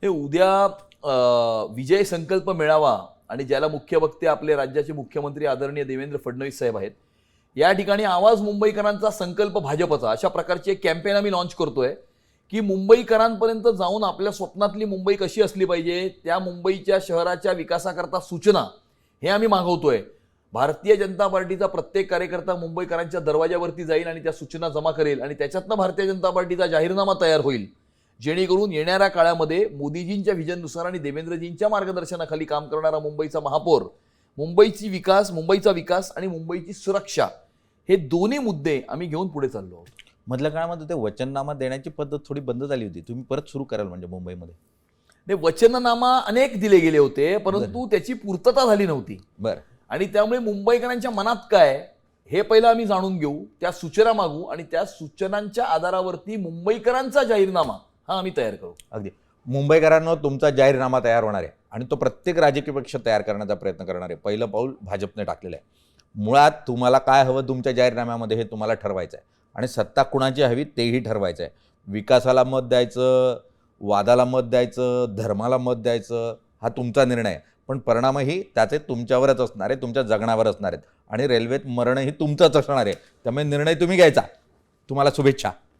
हे उद्या विजय संकल्प मेळावा आणि ज्याला मुख्य वक्ते आपले राज्याचे मुख्यमंत्री आदरणीय देवेंद्र फडणवीस साहेब आहेत, या ठिकाणी आवाज मुंबईकरांचा संकल्प भाजपचा अशा प्रकारची एक कॅम्पेन आम्ही लॉन्च करतोय की मुंबईकरांपर्यंत जाऊन आपल्या स्वप्नातली मुंबई कशी असली पाहिजे, त्या मुंबईच्या शहराच्या विकासाकरता सूचना हे आम्ही मागवतोय. भारतीय जनता पार्टीचा प्रत्येक कार्यकर्ता मुंबईकरांच्या दरवाजावरती जाईल आणि त्या सूचना जमा करेल आणि त्याच्यातनं भारतीय जनता पार्टीचा जाहीरनामा तयार होईल, जेणेकरून येणाऱ्या काळामध्ये मोदीजींच्या व्हिजननुसार आणि देवेंद्रजींच्या मार्गदर्शनाखाली काम करणारा मुंबईचा महापौर, मुंबईचा विकास आणि मुंबईची सुरक्षा हे दोन्ही मुद्दे आम्ही घेऊन पुढे चाललो आहोत. मधल्या काळामध्ये ते वचननामा देण्याची पद्धत थोडी बंद झाली होती, तुम्ही परत सुरू कराल म्हणजे मुंबईमध्ये? वचननामा अनेक दिले गेले होते, परंतु त्याची पूर्तता झाली नव्हती. बरं. आणि त्यामुळे मुंबईकरांच्या मनात काय हे पहिलं आम्ही जाणून घेऊ, त्या सूचना मागू आणि त्या सूचनांच्या आधारावरती मुंबईकरांचा जाहीरनामा हा आम्ही तयार करू. अगदी मुंबईकरांनो, तुमचा जाहीरनामा तयार होणार आहे आणि तो प्रत्येक राजकीय पक्ष तयार करण्याचा प्रयत्न करणार आहे. पहिलं पाऊल भाजपने टाकलेलं आहे. मुळात तुम्हाला काय हवं तुमच्या जाहीरनाम्यामध्ये हे तुम्हाला ठरवायचं आहे आणि सत्ता कुणाची हवी तेही ठरवायचं आहे. विकासाला मत द्यायचं, वादाला मत द्यायचं, धर्माला मत द्यायचं, हा तुमचा निर्णय आहे. पण परिणामही त्याचे तुमच्यावरच असणार आहे, तुमच्या जगण्यावर असणार आहेत आणि रेल्वेत मरणही तुमचंच असणार आहे. त्यामुळे निर्णय तुम्ही घ्यायचा. तुम्हाला शुभेच्छा.